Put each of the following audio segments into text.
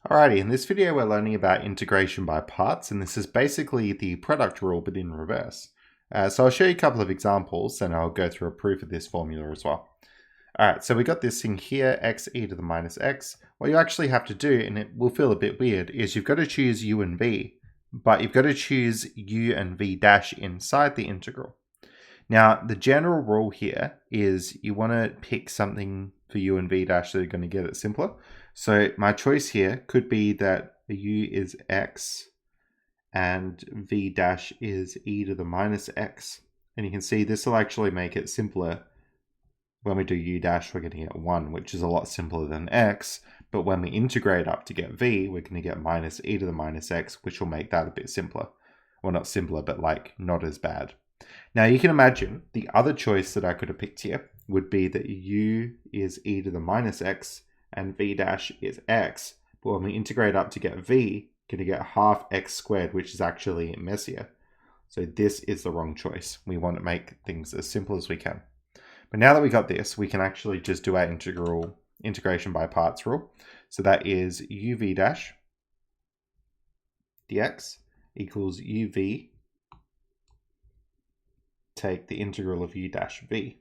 Alrighty, in this video we're learning about integration by parts, and this is basically the product rule but in reverse. So I'll show you a couple of examples and I'll go through a proof of this formula as well. Alright, so we got this thing here, x e to the minus x. What you actually have to do, and it will feel a bit weird, is you've got to choose u and v, but you've got to choose u and v dash inside the integral. Now, the general rule here is you want to pick something for u and v dash that are going to get it simpler. So my choice here could be that u is x and v dash is e to the minus x. And you can see this will actually make it simpler. When we do u dash, we're going to get 1, which is a lot simpler than x. But when we integrate up to get v, we're going to get minus e to the minus x, which will make that a bit simpler. Well, not simpler, but like not as bad. Now you can imagine the other choice that I could have picked here would be that u is e to the minus x and v dash is x. But when we integrate up to get v, we're going to get half x squared, which is actually messier. So this is the wrong choice. We want to make things as simple as we can. But now that we got this, we can actually just do our integration by parts rule. So that is uv dash dx equals uv take the integral of u dash v.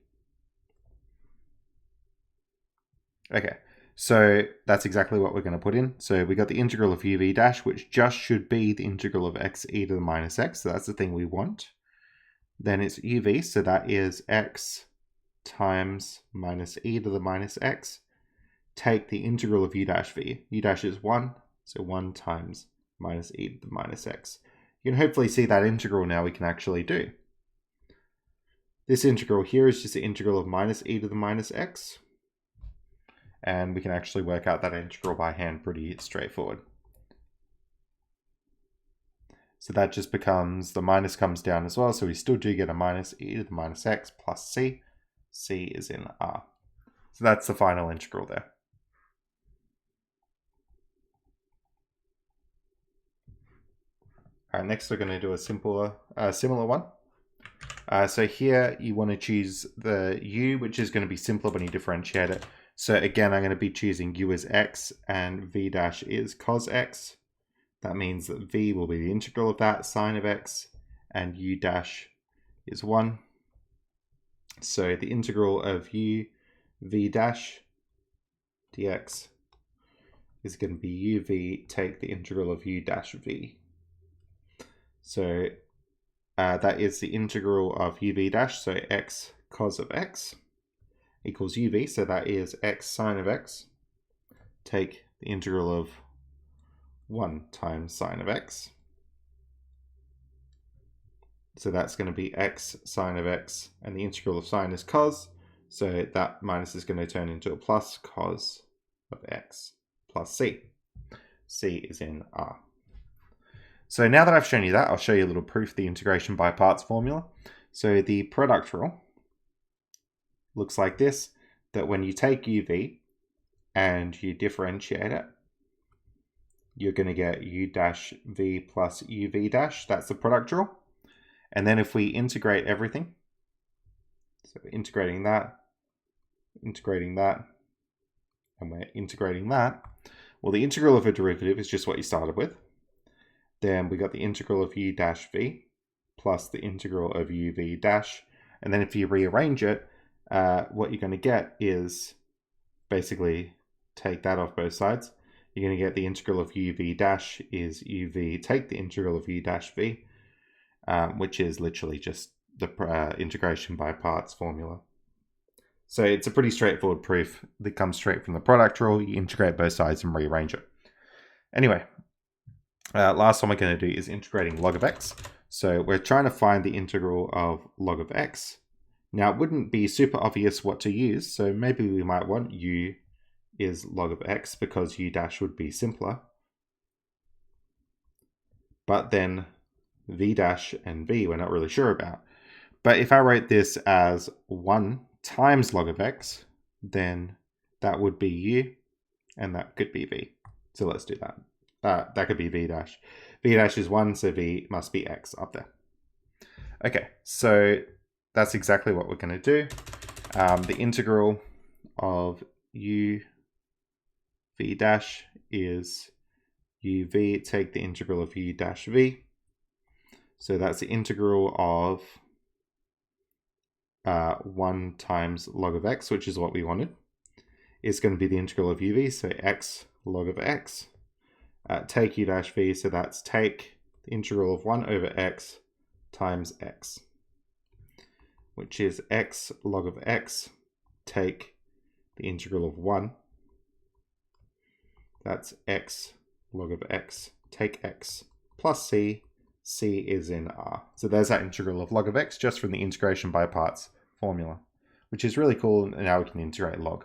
Okay, so that's exactly what we're going to put in. So we got the integral of uv dash, which just should be the integral of x e to the minus x. So that's the thing we want. Then it's uv, so that is x times minus e to the minus x. Take the integral of u dash v. U dash is 1, so 1 times minus e to the minus x. You can hopefully see that integral now we can actually do. This integral here is just the integral of minus e to the minus x. And we can actually work out that integral by hand pretty straightforward. So that just becomes, the minus comes down as well, so we still do get a minus e to the minus x plus c. C is in R. So that's the final integral there. All right, next we're going to do a similar one. So here you want to choose the u, which is going to be simpler when you differentiate it. So again, I'm going to be choosing u as x and v dash is cos x. That means that v will be the integral of that, sine of x, and u dash is 1. So the integral of u v dash dx is going to be uv take the integral of u dash v. So that is the integral of uv dash, so x cos of x equals uv, so that is x sine of x, take the integral of 1 times sine of x. So that's going to be x sine of x, and the integral of sine is cos, so that minus is going to turn into a plus cos of x plus c. C is in R. So now that I've shown you that, I'll show you a little proof of the integration by parts formula. So the product rule looks like this, that when you take uv and you differentiate it, you're going to get u dash v plus uv dash. That's the product rule. And then if we integrate everything, so integrating that, and we're integrating that, well, the integral of a derivative is just what you started with. Then we got the integral of u dash v plus the integral of uv dash. And then if you rearrange it, what you're going to get is basically take that off both sides. You're going to get the integral of uv dash is uv take the integral of u dash v. Which is literally just the integration by parts formula. So it's a pretty straightforward proof that comes straight from the product rule. You integrate both sides and rearrange it. Anyway, last one we're going to do is integrating log of x. So we're trying to find the integral of log of x. Now it wouldn't be super obvious what to use, so maybe we might want u is log of x because u dash would be simpler. But then v dash and v we're not really sure about. But if I write this as 1 times log of x, then that would be u, and that could be v. So let's do that. That could be v dash. V dash is 1, so v must be x up there. Okay, so that's exactly what we're going to do. The integral of u v dash is uv, take the integral of u dash v. So that's the integral of 1 times log of x, which is what we wanted. It's going to be the integral of uv, so x log of x. Take u dash v, so that's take the integral of 1 over x times x, which is x log of x, take the integral of 1. That's x log of x, take x, plus c. C is in R. So there's that integral of log of x just from the integration by parts formula, which is really cool, and now we can integrate log.